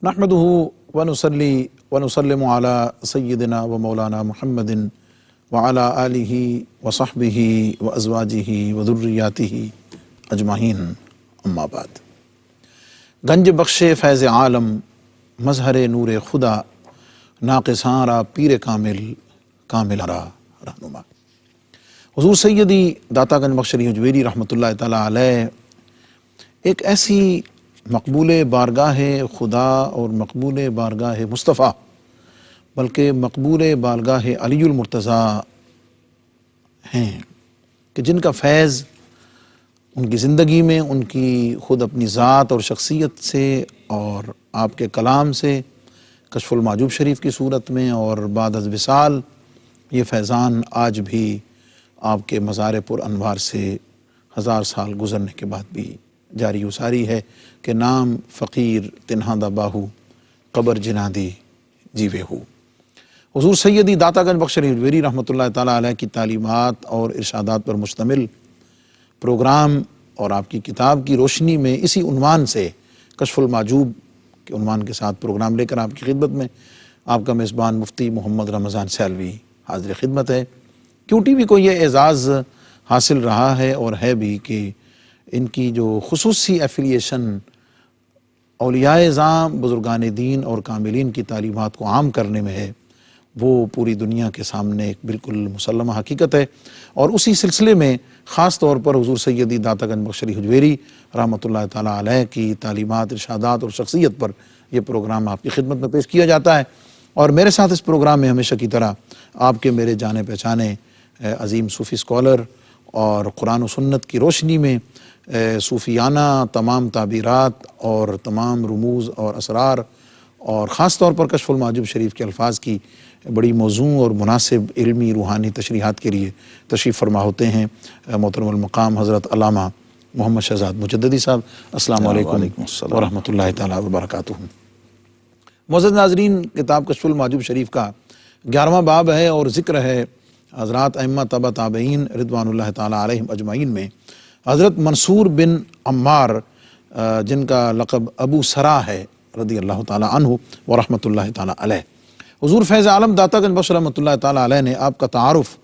نحمده ونصلي ونسلم على سيدنا ومولانا محمد وعلى آله وصحبه وأزواجه وذرياته أجمعين اما بعد۔ گنج بخش فیض عالم مظہر نور خدا ناقصاں را پیر کامل کامل را رہنما۔ حضور سیدی داتا گنج بخش علی حجویری رحمۃ اللہ تعالیٰ علیہ ایک ایسی مقبول بارگاہ خدا اور مقبول بارگاہ مصطفیٰ بلکہ مقبول بارگاہ علی المرتضیٰ ہیں کہ جن کا فیض ان کی زندگی میں، ان کی خود اپنی ذات اور شخصیت سے اور آپ کے کلام سے کشف المحجوب شریف کی صورت میں اور بعد از وصال یہ فیضان آج بھی آپ کے مزار پر انوار سے 1000 سال گزرنے کے بعد بھی جاری و ساری ہے کہ نام فقیر تنہا دا باہو قبر جنادی جیوے ہو۔ حضور سیدی داتا گنج بخش علی حجویری رحمۃ اللہ تعالیٰ علیہ کی تعلیمات اور ارشادات پر مشتمل پروگرام اور آپ کی کتاب کی روشنی میں اسی عنوان سے کشف المحجوب کے عنوان کے ساتھ پروگرام لے کر آپ کی خدمت میں آپ کا میزبان مفتی محمد رمضان سیلوی حاضر خدمت ہے۔ کیوں ٹی وی کو یہ اعزاز حاصل رہا ہے اور ہے بھی کہ ان کی جو خصوصی ایفیلیشن اولیاء اعظام بزرگان دین اور کاملین کی تعلیمات کو عام کرنے میں ہے، وہ پوری دنیا کے سامنے ایک بالکل مسلمہ حقیقت ہے، اور اسی سلسلے میں خاص طور پر حضور سیدی داتا گنج بخش علی حجویری رحمۃ اللہ تعالیٰ علیہ کی تعلیمات، ارشادات اور شخصیت پر یہ پروگرام آپ کی خدمت میں پیش کیا جاتا ہے۔ اور میرے ساتھ اس پروگرام میں ہمیشہ کی طرح آپ کے میرے جانے پہچانے عظیم صوفی اسکالر اور قرآن و سنت کی روشنی میں صوفیانہ تمام تعبیرات اور تمام رموز اور اسرار اور خاص طور پر کشف المحجوب شریف کے الفاظ کی بڑی موزوں اور مناسب علمی روحانی تشریحات کے لیے تشریف فرما ہوتے ہیں محترم المقام حضرت علامہ محمد شہزاد مجددی صاحب۔ السلام علیکم ورحمۃ اللہ تعالیٰ وبرکاتہ۔ معزز ناظرین، کتاب کشف المحجوب شریف کا 11واں باب ہے اور ذکر ہے حضرات ائمہ تبع تابعین رضوان اللہ تعالیٰ علیہم اجمعین میں حضرت منصور بن عمار جن کا لقب ابو سرا ہے رضی اللہ تعالیٰ عنہ ورحمۃ اللہ تعالیٰ علیہ۔ حضور فیض عالم داتا گنج بخش رحمۃ اللہ تعالیٰ علیہ نے آپ کا تعارف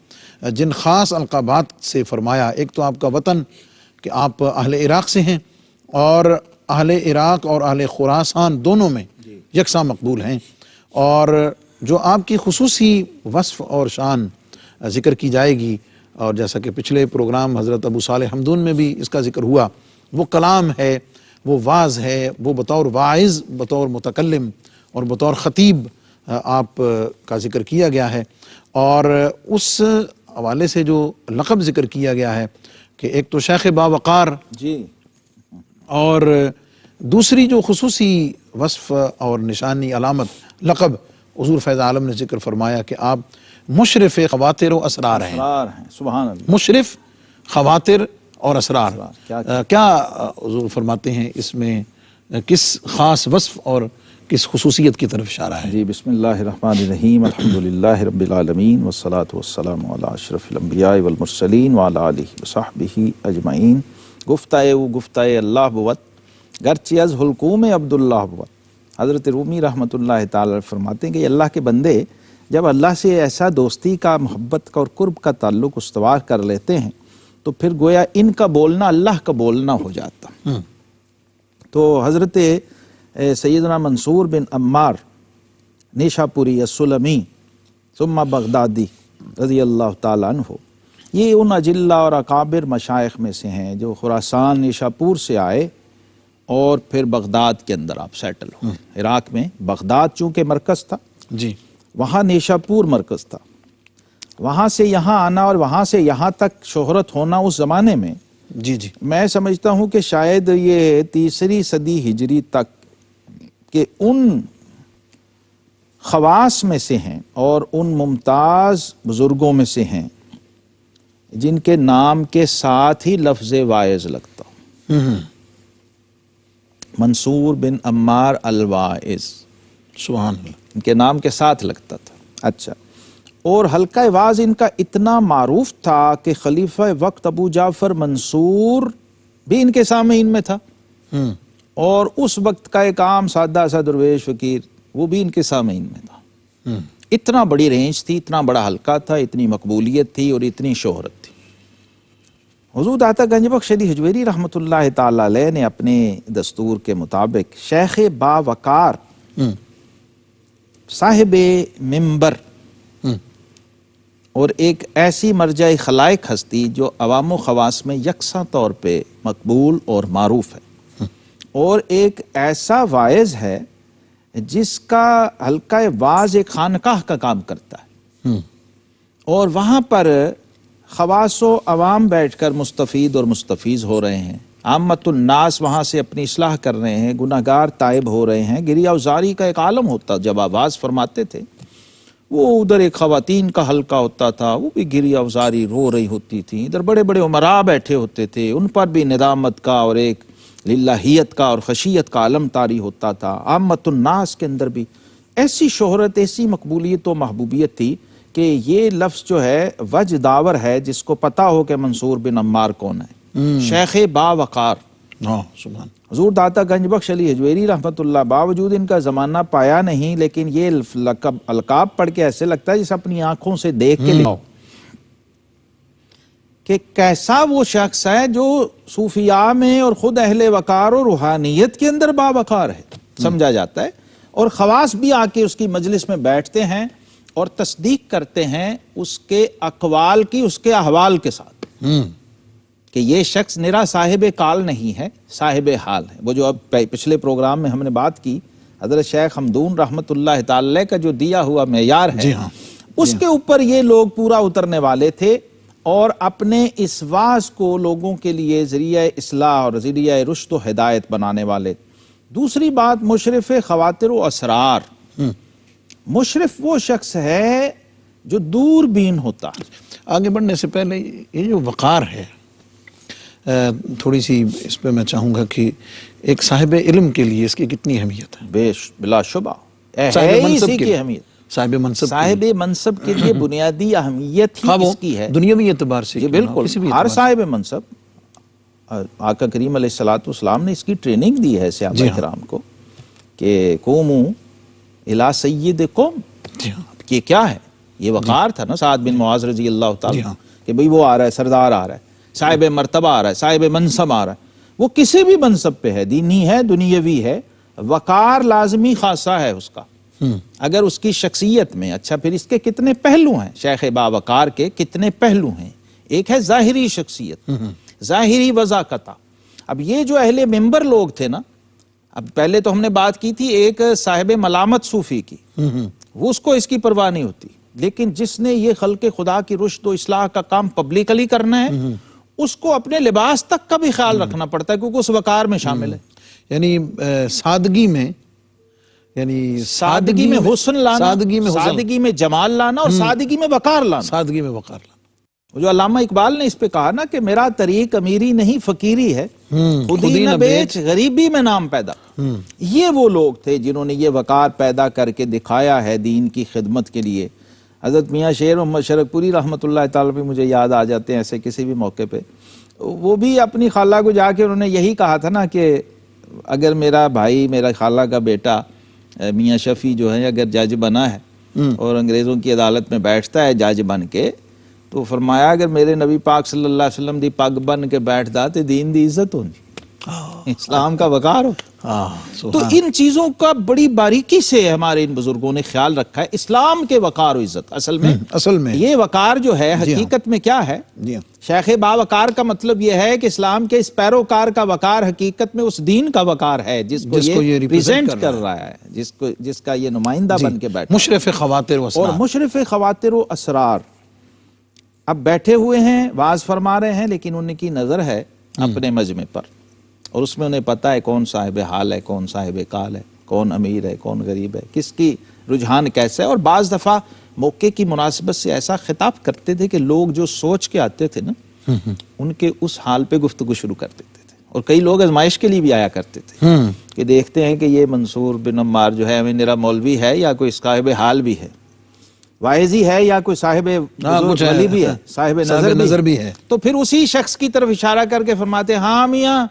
جن خاص القابات سے فرمایا، ایک تو آپ کا وطن کہ آپ اہل عراق سے ہیں اور اہل عراق اور اہل خراسان دونوں میں یکساں مقبول ہیں، اور جو آپ کی خصوصی وصف اور شان ذکر کی جائے گی، اور جیسا کہ پچھلے پروگرام حضرت ابو صالح حمدون میں بھی اس کا ذکر ہوا، وہ کلام ہے، وہ واعظ ہے، وہ بطور واعظ، بطور متکلم اور بطور خطیب آپ کا ذکر کیا گیا ہے۔ اور اس حوالے سے جو لقب ذکر کیا گیا ہے کہ ایک تو شیخ باوقار جی، اور دوسری جو خصوصی وصف اور نشانی علامت لقب حضور فیض عالم نے ذکر فرمایا کہ آپ مشرف خواتر و اسرار ہیں۔ سبحان اللہ، مشرف خواتر اور اسرار کیا حضور فرماتے ہیں، اس میں کس خاص وصف اور کس خصوصیت کی طرف اشارہ ہے؟ جی، بسم اللہ الرحمن الرحیم، الحمدللہ رب العالمین والصلاة والسلام علی اشرف الانبیاء والمرسلین وعلی آلہ وصحبہ اجمعین۔ گفتائے و گفتائے اللہ بود گرچہ از حلقوم عبداللہ بود۔ حضرت رومی رحمۃ اللہ تعالی فرماتے ہیں کہ اللہ کے بندے جب اللہ سے ایسا دوستی کا، محبت کا اور قرب کا تعلق استوار کر لیتے ہیں تو پھر گویا ان کا بولنا اللہ کا بولنا ہو جاتا۔ تو حضرت سیدنا منصور بن عمار نیشاپوری السلمی ثم بغدادی رضی اللہ تعالیٰ عنہ، یہ ان اجلہ اور اکابر مشائخ میں سے ہیں جو خراسان نیشاپور سے آئے اور پھر بغداد کے اندر آپ سیٹل ہوئے۔ عراق میں بغداد چونکہ مرکز تھا جی، وہاں نیشاپور مرکز تھا، وہاں سے یہاں آنا اور وہاں سے یہاں تک شہرت ہونا اس زمانے میں جی جی میں سمجھتا ہوں کہ شاید یہ 3 صدی ہجری تک کہ ان خواص میں سے ہیں اور ان ممتاز بزرگوں میں سے ہیں جن کے نام کے ساتھ ہی لفظ واعظ لگتا ہوں۔ منصور بن عمار الواعظ، سبحان اللہ، ان کے نام کے ساتھ لگتا تھا۔ اچھا، اور حلقہ واعظ ان کا اتنا معروف تھا کہ خلیفہ وقت ابو جعفر منصور بھی ان کے سامعین میں تھا، اور اس وقت کا ایک عام سادہ سا درویش فقیر وہ بھی ان کے سامعین میں تھا. اتنا بڑی رینج تھی، اتنا بڑا حلقہ تھا، اتنی مقبولیت تھی اور اتنی شہرت تھی. حضور داتا گنج بخش علی حجویری رحمۃ اللہ تعالی علیہ نے اپنے دستور کے مطابق شیخ باوقار صاحب منبر اور ایک ایسی مرجع خلائق ہستی جو عوام و خواص میں یکساں طور پہ مقبول اور معروف ہے، اور ایک ایسا واعظ ہے جس کا حلقہ واعظ ایک خانقاہ کا کام کرتا ہے، اور وہاں پر خواص و عوام بیٹھ کر مستفید اور مستفیض ہو رہے ہیں، عامت الناس وہاں سے اپنی اصلاح کر رہے ہیں، گناہگار تائب ہو رہے ہیں. گریہ وزاری کا ایک عالم ہوتا جب آواز فرماتے تھے، وہ ادھر ایک خواتین کا حلقہ ہوتا تھا، وہ بھی گریہ وزاری رو رہی ہوتی تھی، ادھر بڑے بڑے عمراء بیٹھے ہوتے تھے، ان پر بھی ندامت کا اور ایک للہیت کا اور خشیت کا علم طاری ہوتا تھا. عامت الناس کے اندر بھی ایسی شہرت، ایسی مقبولیت و محبوبیت تھی کہ یہ لفظ جو ہے وجہ داور ہے جس کو پتا ہو کہ منصور بن عمار کون ہے. شیخ باوقار سبحان. حضور داتا گنج بخش علی حجویری رحمۃ اللہ، باوجود ان کا زمانہ پایا نہیں، لیکن یہ القاب پڑھ کے ایسے لگتا ہے جسے اپنی آنکھوں سے دیکھ کے کہ کیسا وہ شخص ہے جو صوفیاء میں اور خود اہل وقار و روحانیت کے اندر باوقار ہے سمجھا جاتا ہے، اور خواص بھی آ کے اس کی مجلس میں بیٹھتے ہیں اور تصدیق کرتے ہیں اس کے اقوال کی، اس کے احوال کے ساتھ، کہ یہ شخص نرا صاحب کال نہیں ہے، صاحب حال ہے. وہ جو اب پچھلے پروگرام میں ہم نے بات کی حضرت شیخ حمدون رحمۃ اللہ تعالی کا جو دیا ہوا معیار ہے، اس کے اوپر یہ لوگ پورا اترنے والے تھے اور اپنے اس واعظ کو لوگوں کے لیے ذریعہ اصلاح اور ذریعہ رشد و ہدایت بنانے والے. دوسری بات، مشرف خواطر و اسرار. مشرف وہ شخص ہے جو دور بین ہوتا ہے. آگے بڑھنے سے پہلے یہ جو وقار ہے، تھوڑی سی اس پہ میں چاہوں گا کہ ایک صاحب علم کے لیے اس کی کتنی اہمیت ہے. بلا شبہ صاحب منصب اسی کے کی اہمیت، صاحب منصب کے لیے بنیادی اہمیت ہی اس کی ہے، دنیاوی اعتبار سے. جی بالکل، ہر صاحب منصب آقا کریم علیہ الصلوۃ والسلام نے اس کی ٹریننگ دی ہے صحابہ کرام کو کہ قوموا الی سیدکم. یہ کیا ہے؟ یہ وقار تھا نا سعد بن معاذ رضی اللہ تعالی کہ بھئی وہ آ رہا ہے، سردار آ رہا ہے، صاحب مرتبہ آ رہا ہے، صاحب منصب آ رہا ہے. وہ کسی بھی منصب پہ ہے، دینی ہے، دنیاوی ہے، وقار لازمی خاصہ ہے اس کا اگر اس کی شخصیت میں. اچھا پھر اس کے کتنے پہلو ہیں؟ شیخ باوقار کے کتنے پہلو ہیں؟ ایک ہے ظاہری شخصیت، ظاہری وضاقتہ. اب یہ جو اہل منبر لوگ تھے نا، اب پہلے تو ہم نے بات کی تھی ایک صاحب ملامت صوفی کی، وہ اس کو اس کی پرواہ نہیں ہوتی، لیکن جس نے یہ خلق خدا کی رشد و اصلاح کا کام پبلکلی کرنا ہے اس کو اپنے لباس تک کا بھی خیال رکھنا پڑتا ہے کیونکہ اس وقار میں شامل ہے. یعنی سادگی میں، سادگی میں حسن لانا، سادگی میں جمال لانا، اور سادگی میں وقار لانا. سادگی میں وقار لانا. جو علامہ اقبال نے اس پہ کہا نا کہ میرا طریق امیری نہیں فقیری ہے، خودی نہ بیچ غریبی میں نام پیدا. یہ وہ لوگ تھے جنہوں نے یہ وقار پیدا کر کے دکھایا ہے دین کی خدمت کے لیے. حضرت میاں شیر محمد شرک پوری رحمۃ اللہ تعالی پہ مجھے یاد آ جاتے ہیں ایسے کسی بھی موقع پہ. وہ بھی اپنی خالہ کو جا کے انہوں نے یہی کہا تھا نا کہ اگر میرا بھائی، میرا خالہ کا بیٹا میاں شفیع جو ہے اگر جج بنا ہے اور انگریزوں کی عدالت میں بیٹھتا ہے جج بن کے، تو فرمایا اگر میرے نبی پاک صلی اللہ علیہ وسلم دی پگ بن کے بیٹھدا تے دین دی عزت ہوندی، اسلام کا وقار ہو. تو ان چیزوں کا بڑی باریکی سے ہمارے ان بزرگوں نے خیال رکھا ہے. اسلام کے وقار و عزت اصل میں یہ وقار جو ہے حقیقت میں کیا ہے؟ شیخ باوقار کا مطلب یہ ہے کہ اسلام کے اس پیروکار کا وقار حقیقت میں اس دین کا وقار ہے جس کو یہ ریپرزینٹ کر رہا ہے، جس کا یہ نمائندہ بن کے بیٹھا. مشرف خواطر و اسرار. اور مشرف خواطر و اسرار اب بیٹھے ہوئے ہیں، واعظ فرما رہے ہیں، لیکن ان کی نظر ہے اپنے مجمع پر، اور اس میں انہیں پتہ ہے کون صاحب حال ہے، کون صاحب کال ہے، کون امیر ہے، کون غریب ہے، کس کی رجحان کیسا ہے. اور بعض دفعہ موقع کی مناسبت سے ایسا خطاب کرتے تھے کہ لوگ جو سوچ کے آتے تھے نا ان کے اس حال پہ گفتگو شروع کر دیتے تھے. اور کئی لوگ آزمائش کے لیے بھی آیا کرتے تھے کہ دیکھتے ہیں کہ یہ منصور بن عمار جو ہے ہمیں نرا مولوی ہے یا کوئی صاحب حال بھی ہے، واعظی ہے یا کوئی صاحب ولی بھی ہے، صاحب نظر بھی ہے. تو پھر اسی شخص کی طرف اشارہ کر کے فرماتے ہیں ہاں میاں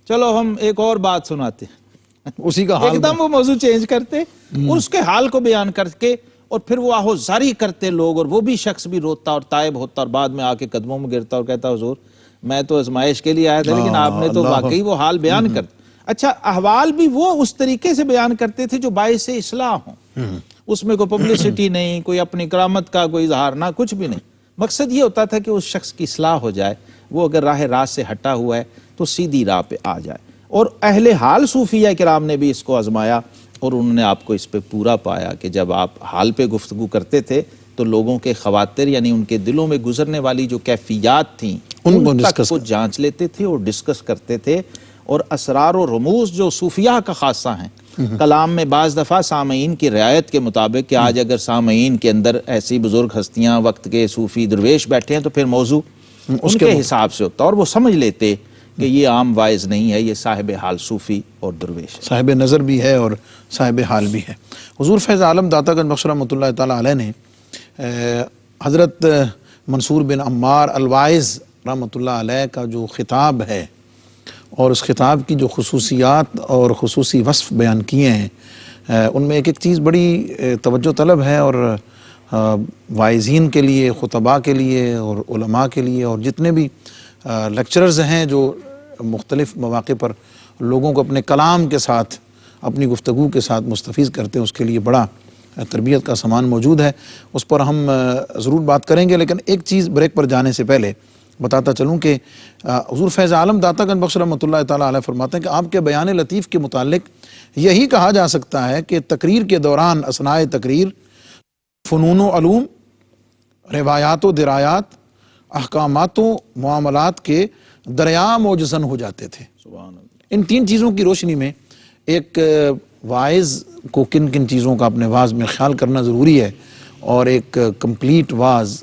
چلو ہم ایک اور بات سناتے ہیں، اسی کا حال ایک دم وہ موضوع چینج کرتے اور اس کے حال کو بیان کر کے اور پھر وہ آہوزاری کرتے لوگ، اور وہ بھی شخص بھی روتا اور تائب ہوتا اور بعد میں آ کے قدموں میں گرتا اور کہتا حضور میں تو آزمائش کے لیے آیا تھا لیکن آپ نے تو واقعی وہ حال بیان کر. اچھا، احوال بھی وہ اس طریقے سے بیان کرتے تھے جو باعث اصلاح ہوں، اس میں کوئی پبلسٹی نہیں، کوئی اپنی کرامت کا کوئی اظہار نہ، کچھ بھی نہیں. مقصد یہ ہوتا تھا کہ اس شخص کی اصلاح ہو جائے، وہ اگر راہ راست سے ہٹا ہوا ہے تو سیدھی راہ پہ آ جائے. اور اہل حال صوفیہ کرام نے بھی اس کو آزمایا اور انہوں نے آپ کو اس پہ پورا پایا کہ جب آپ حال پہ گفتگو کرتے تھے تو لوگوں کے خواطر یعنی ان کے دلوں میں گزرنے والی جو کیفیات تھیں ان تک کو جانچ لیتے تھے اور ڈسکس کرتے تھے. اور اسرار و رموز جو صوفیہ کا خاصہ ہیں، کلام میں بعض دفعہ سامعین کی رعایت کے مطابق کہ آج اگر سامعین کے اندر ایسی بزرگ ہستیاں وقت کے صوفی درویش بیٹھے ہیں تو پھر موضوع اس کے حساب سے ہوتا اور وہ سمجھ لیتے کہ یہ عام وائز نہیں ہے، یہ صاحب حال صوفی اور درویش ہے، صاحب نظر بھی ہے اور صاحب حال بھی ہے. حضور فیض عالم داتا گنج بخش رحمۃ اللہ تعالیٰ علیہ نے حضرت منصور بن عمار الواعظ رحمۃ اللہ علیہ کا جو خطاب ہے اور اس خطاب کی جو خصوصیات اور خصوصی وصف بیان کیے ہیں، ان میں ایک ایک چیز بڑی توجہ طلب ہے. اور واعظین کے لیے، خطباء کے لیے اور علماء کے لیے اور جتنے بھی لیکچررز ہیں جو مختلف مواقع پر لوگوں کو اپنے کلام کے ساتھ، اپنی گفتگو کے ساتھ مستفیض کرتے ہیں، اس کے لیے بڑا تربیت کا سامان موجود ہے. اس پر ہم ضرور بات کریں گے، لیکن ایک چیز بریک پر جانے سے پہلے بتاتا چلوں کہ حضور فیض عالم داتا گنج بخش رحمۃ اللہ تعالیٰ علیہ فرماتے ہیں کہ آپ کے بیان لطیف کے متعلق یہی کہا جا سکتا ہے کہ تقریر کے دوران اثناء تقریر فنون و علوم، روایات و درایات، احکامات و معاملات کے دریا موجزن ہو جاتے تھے. ان تین چیزوں کی روشنی میں ایک واعظ کو کن کن چیزوں کا اپنے واعظ میں خیال کرنا ضروری ہے اور ایک کمپلیٹ واعظ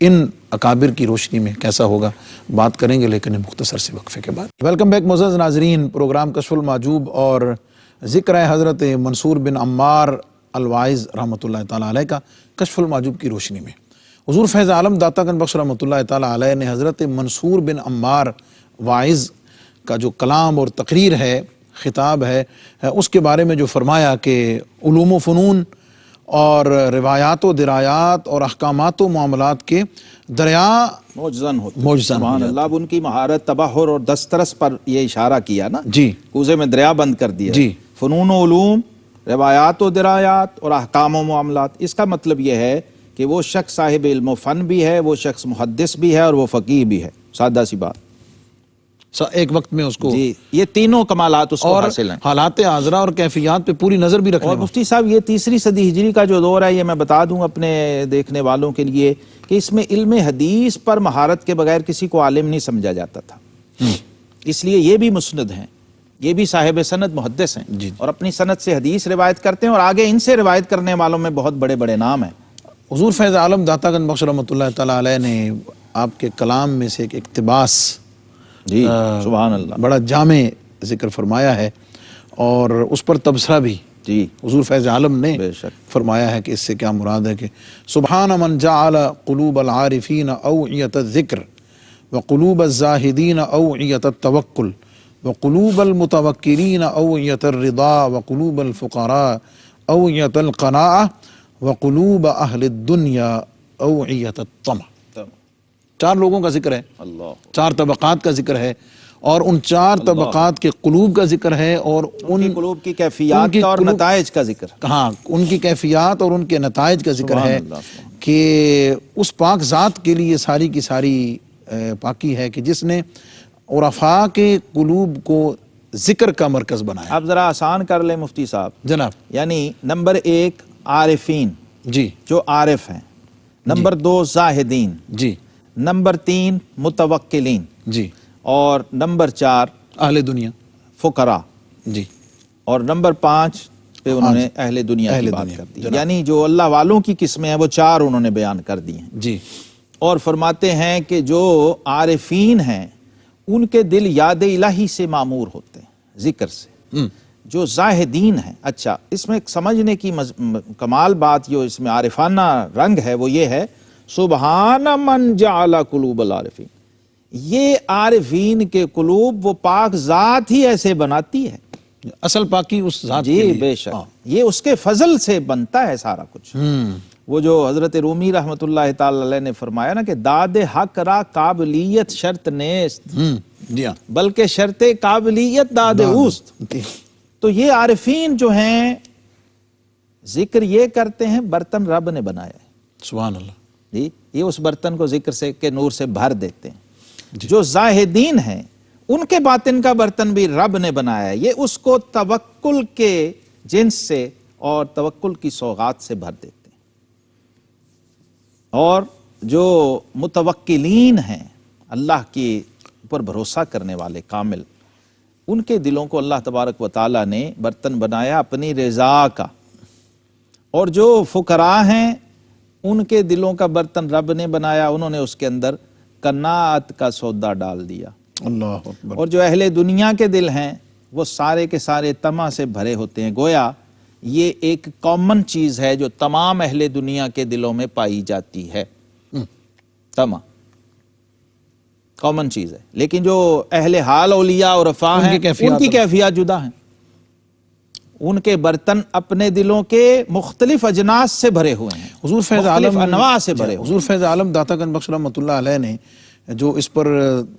ان اکابر کی روشنی میں کیسا ہوگا، بات کریں گے لیکن مختصر سے وقفے کے بعد. ویلکم بیک معزز ناظرین، پروگرام کشف المعجوب اور ذکر ہے حضرت منصور بن عمار الواعظ رحمۃ اللہ تعالیٰ علیہ کا کشف المعجوب کی روشنی میں. حضور فیض عالم داتا گنج بخش رحمۃ اللہ تعالیٰ علیہ نے حضرت منصور بن عمار واعظ کا جو کلام اور تقریر ہے، خطاب ہے، اس کے بارے میں جو فرمایا کہ علوم و فنون اور روایات و درایات اور احکامات و معاملات کے دریا موجزن ہوتے. سبحان اللہ. اب ان کی مہارت، تبحر اور دسترس پر یہ اشارہ کیا نا، جی، کوزے میں دریا بند کر دیا. جی، فنون و علوم، روایات و درایات اور احکام و معاملات، اس کا مطلب یہ ہے کہ وہ شخص صاحب علم و فن بھی ہے، وہ شخص محدث بھی ہے اور وہ فقیہ بھی ہے. سادہ سی بات، ایک وقت میں اس کو جی یہ تینوں کمالات اس کو حاصل ہیں. حالات حاضرہ اور کیفیات پہ پوری نظر بھی رکھنے اور مفتی صاحب یہ تیسری صدی ہجری کا جو دور ہے، یہ میں بتا دوں اپنے دیکھنے والوں کے لیے کہ اس میں علم حدیث پر مہارت کے بغیر کسی کو عالم نہیں سمجھا جاتا تھا. اس لیے یہ بھی مسند ہیں، یہ بھی صاحب سند محدث ہیں، جی، اور اپنی سند سے حدیث روایت کرتے ہیں اور آگے ان سے روایت کرنے والوں میں بہت بڑے بڑے نام ہیں. حضور فیض عالم داتا گنج بخش رحمۃ اللہ تعالیٰ علیہ نے آپ کے کلام میں سے ایک اقتباس، جی سبحان اللہ، بڑا جامع ذکر فرمایا ہے اور اس پر تبصرہ بھی جی حضور فیض عالم نے بے شک فرمایا ہے کہ اس سے کیا مراد ہے کہ سبحان من جعل قلوب العارفین اوعیت الذکر وقلوب الزاہدین اوعیت التوکل وقلوب المتوکلین اوعیت الرضا وقلوب الفقراء اوعیت القناعہ وقلوب اہل الدنیا اوعیت الطمع. 4 لوگوں کا ذکر ہے، اللہ، 4 طبقات کا ذکر ہے اور ان 4 طبقات کے قلوب کا ذکر ہے اور ان کی قلوب کی کیفیات کا اور نتائج کا ذکر. ہاں، ان کی کیفیات اور ان کے نتائج کا ذکر ہے کہ اس پاک ذات کے لیے ساری کی ساری پاکی ہے کہ جس نے عرفاء کے قلوب کو ذکر کا مرکز بنایا. اب ذرا آسان کر لیں مفتی صاحب جناب. یعنی نمبر 1 عارفین، جی، جو عارف ہیں. نمبر 2 زاہدین. جی. نمبر 3 متوکلین. جی. اور نمبر 4 اہل دنیا، فقراء. جی. اور نمبر 5 پہ انہوں نے اہل دنیا کی بات کر دی. یعنی جو اللہ والوں کی قسمیں ہیں وہ 4 انہوں نے بیان کر دی ہیں. جی. اور فرماتے ہیں کہ جو عارفین ہیں ان کے دل یاد الہی سے معمور ہوتے ہیں، ذکر سے. جو زاہدین ہیں، اچھا اس میں سمجھنے کی کمال بات جو اس میں عارفانہ رنگ ہے وہ یہ ہے، سبحان من جعل قلوب العارفین. یہ عارفین کے قلوب وہ پاک ذات ہی ایسے بناتی ہے. اصل پاکی اس ذات کے جی لیے. بے شک یہ اس کے فضل سے بنتا ہے سارا کچھ. وہ جو حضرت رومی رحمت اللہ تعالی علیہ نے فرمایا نا کہ داد حق را قابلیت شرط نیست جی ہاں بلکہ شرط قابلیت داد اوست. تو یہ عارفین جو ہیں ذکر یہ کرتے ہیں برتن رب نے بنایا ہے. سبحان اللہ. جی یہ اس برتن کو ذکر سے کے نور سے بھر دیتے ہیں. جو زاہدین ہیں ان کے باطن کا برتن بھی رب نے بنایا ہے. یہ اس کو توکل کے جنس سے اور توکل کی سوغات سے بھر دیتے ہیں. اور جو متوکلین ہیں اللہ کے اوپر بھروسہ کرنے والے کامل، ان کے دلوں کو اللہ تبارک و تعالی نے برتن بنایا اپنی رضا کا. اور جو فقراء ہیں ان کے دلوں کا برتن رب نے بنایا، انہوں نے اس کے اندر قناعت کا سودا ڈال دیا. اللہ اکبر. اور جو اہل دنیا کے دل ہیں وہ سارے کے سارے طمع سے بھرے ہوتے ہیں. گویا یہ ایک کامن چیز ہے جو تمام اہل دنیا کے دلوں میں پائی جاتی ہے. طمع کامن چیز ہے، لیکن جو اہل حال اولیاء اور عرفاء ہیں ان کی کیفیات جدا ہیں. ان کے برتن اپنے دلوں کے مختلف اجناس سے بھرے ہوئے ہیں، حضور فیض مختلف عالم انواع سے بھرے ہوئے. حضور فیض عالم داتا گنج بخش رحمۃ اللہ علیہ نے جو اس پر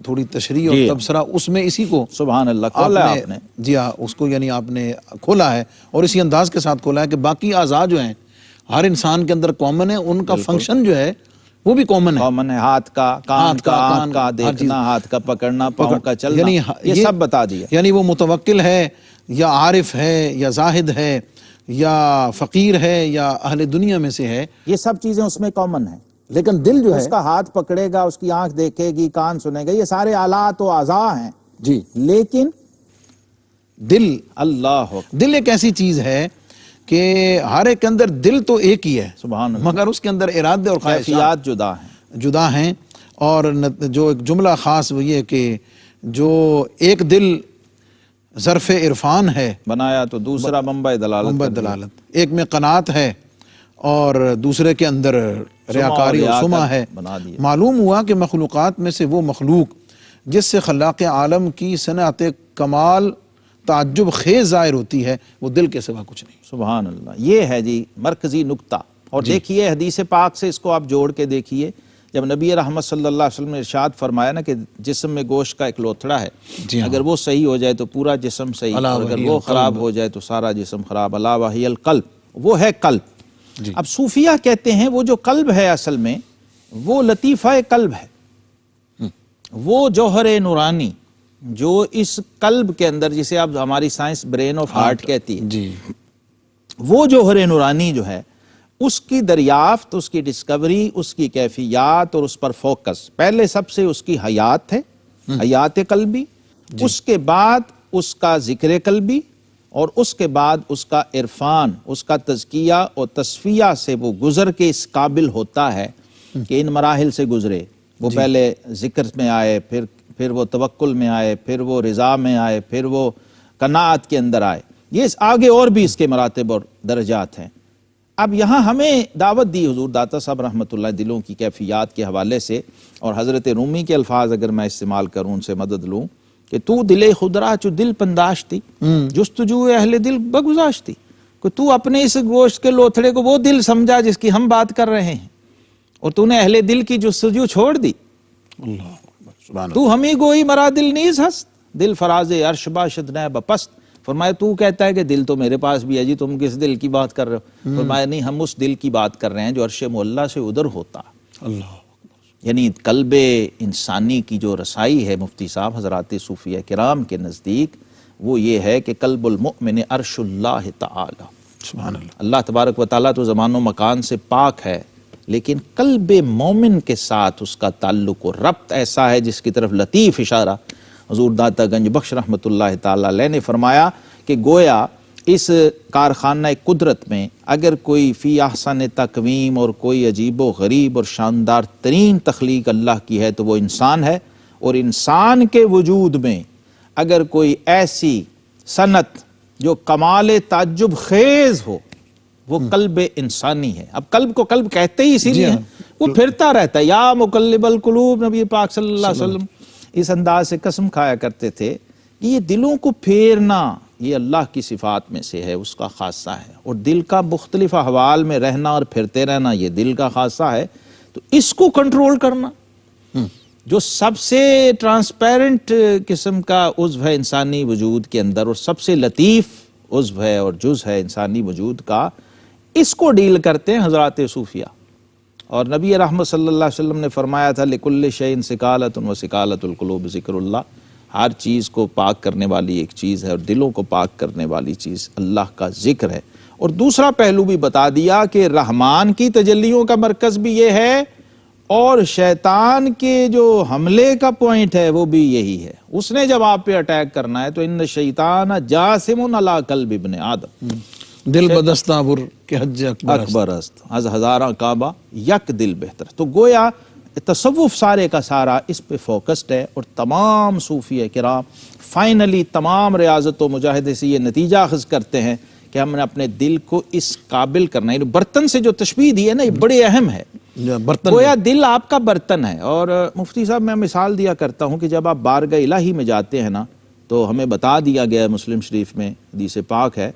تھوڑی تشریح اور تبصرہ اس میں اسی کو سبحان اللہ کھولا ہے آپ نے. جی ہاں اس کو یعنی آپ نے کھولا ہے اور اسی انداز کے ساتھ کھولا ہے کہ باقی اعضاء جو ہیں ہر انسان کے اندر کامن ہے، ان کا فنکشن جو ہے وہ بھی کامن ہے. کامن ہے، ہاتھ کا، کان کا، آنکھ کا دیکھنا، ہاتھ کا پکڑنا، پاؤں کا چلنا، یہ سب بتا دیا. یعنی وہ متوکل ہے یا عارف ہے یا زاہد ہے یا فقیر ہے یا اہل دنیا میں سے ہے، یہ سب چیزیں اس میں کامن ہیں. لیکن دل جو ہے اس کا ہاتھ پکڑے گا، اس کی آنکھ دیکھے گی، کان سنے گا، یہ سارے آلات و اعضاء ہیں. جی لیکن دل اللہ دل ایک ایسی چیز ہے کہ ہر ایک کے اندر دل تو ایک ہی ہے سبحان اللہ، مگر اس کے اندر ارادے اور خواہشات کیفیات جدا ہیں. جدا ہیں. اور جو ایک جملہ خاص وہ یہ کہ جو ایک دل ظرف عرفان ہے بنایا تو دوسرا منبع دلالت، ایک میں قناعت ہے اور دوسرے کے اندر ریاکاری اور سما ہے. معلوم ہوا کہ مخلوقات میں سے وہ مخلوق جس سے خلاق عالم کی صنعت کمال تعجب خیز ظاہر ہوتی ہے وہ دل کے سوا کچھ نہیں. سبحان اللہ. یہ ہے جی مرکزی نقطہ. اور دیکھیے حدیث پاک سے اس کو آپ جوڑ کے دیکھیے. جب نبی رحمت صلی اللہ علیہ وسلم نے ارشاد فرمایا نا کہ جسم میں گوشت کا ایک لوتھڑا ہے، اگر وہ صحیح ہو جائے تو پورا جسم صحیح، اور اگر وہ خراب ہو جائے تو سارا جسم خراب. الا وہی القلب، وہ ہے قلب. اب صوفیہ کہتے ہیں وہ جو قلب ہے اصل میں وہ لطیفہ قلب ہے، وہ جوہر نورانی جو اس قلب کے اندر، جسے اب ہماری سائنس برین آف ہارٹ کہتی ہے، وہ جوہر نورانی جو ہے اس کی دریافت، اس کی ڈسکوری، اس کی کیفیات اور اس پر فوکس، پہلے سب سے اس کی حیات ہے، حیات قلبی، اس کے بعد اس کا ذکر قلبی، اور اس کے بعد اس کا عرفان، اس کا تزکیہ اور تصفیہ سے وہ گزر کے اس قابل ہوتا ہے کہ ان مراحل سے گزرے. وہ پہلے ذکر میں آئے، پھر وہ توکل میں آئے، پھر وہ رضا میں آئے، پھر وہ قناعت کے اندر آئے. یہ آگے اور بھی اس کے مراتب اور درجات ہیں. اب یہاں ہمیں دعوت دی حضور داتا صاحب رحمۃ اللہ دلوں کی کیفیات کے حوالے سے، اور حضرت رومی کے الفاظ اگر میں استعمال کروں، ان سے مدد لوں کہ تو دل خدرا چو دل پنداشتی جستجو اہل دل بگزاشتی، کہ تو اپنے اس گوشت کے لوتھڑے کو وہ دل سمجھا جس کی ہم بات کر رہے ہیں، اور تو نے اہل دل کی جستجو چھوڑ دی. تو ہمیں گوئی مرا دل نیز ہست، دل فراز عرش باشد نیب پست. فرمایا تو کہتا ہے کہ دل تو میرے پاس بھی ہے جی، تم کس دل کی بات کر رہے ہو؟ فرمایا نہیں، ہم اس دل کی بات کر رہے ہیں جو عرش معلیٰ سے ادھر ہوتا. اللہ یعنی قلب انسانی کی جو رسائی ہے مفتی صاحب حضرات صوفیہ کرام کے نزدیک، وہ یہ ہے کہ قلب المؤمن عرش اللہ تعالی. سبحان اللہ. اللہ تبارک و تعالیٰ تو زمان و مکان سے پاک ہے، لیکن قلب مومن کے ساتھ اس کا تعلق و ربط ایسا ہے جس کی طرف لطیف اشارہ حضور داتا گنج بخش رحمۃ اللہ تعالی علیہ نے فرمایا کہ گویا اس کارخانہ قدرت میں اگر کوئی فی احسن تقویم اور کوئی عجیب و غریب اور شاندار ترین تخلیق اللہ کی ہے تو وہ انسان ہے، اور انسان کے وجود میں اگر کوئی ایسی صنعت جو کمال تعجب خیز ہو وہ قلب انسانی ہے. اب قلب کو قلب کہتے ہی اسی لیے وہ پھرتا رہتا ہے. یا مقلب القلوب، نبی پاک صلی اللہ علیہ وسلم اس انداز سے قسم کھایا کرتے تھے کہ یہ دلوں کو پھیرنا یہ اللہ کی صفات میں سے ہے، اس کا خاصہ ہے، اور دل کا مختلف احوال میں رہنا اور پھرتے رہنا یہ دل کا خاصہ ہے۔ تو اس کو کنٹرول کرنا جو سب سے ٹرانسپیرنٹ قسم کا عضو ہے انسانی وجود کے اندر اور سب سے لطیف عضو ہے اور جز ہے انسانی وجود کا، اس کو ڈیل کرتے ہیں حضرات صوفیہ۔ اور نبی رحمت صلی اللہ علیہ وسلم نے فرمایا تھا لِكُلِّ شَيْءٍ سِقَالَةٌ وَسِقَالَةُ الْقُلُوبِ ذِكْرُ اللَّهِ، ہر چیز کو پاک کرنے والی ایک چیز ہے اور دلوں کو پاک کرنے والی چیز اللہ کا ذکر ہے۔ اور دوسرا پہلو بھی بتا دیا کہ رحمان کی تجلیوں کا مرکز بھی یہ ہے اور شیطان کے جو حملے کا پوائنٹ ہے وہ بھی یہی ہے۔ اس نے جب آپ پہ اٹیک کرنا ہے تو ان الشیطان جاسم علی قلب ابن آدم، دل بدستہ بر کے حج اکبر است از ہزارہ کعبہ یک دل بہتر۔ تو گویا تصوف سارے کا سارا اس پہ فوکسڈ ہے، اور تمام صوفیہ کرام فائنلی تمام ریاضت و مجاہدے سے یہ نتیجہ اخذ کرتے ہیں کہ ہم نے اپنے دل کو اس قابل کرنا ہے۔ برتن سے جو تشبیہ دی ہے نا، یہ بڑے اہم ہے۔ برتن گویا دل آپ کا برتن ہے، اور مفتی صاحب میں مثال دیا کرتا ہوں کہ جب آپ بارگاہ الہی میں جاتے ہیں نا تو ہمیں بتا دیا گیا مسلم شریف میں حدیث پاک ہے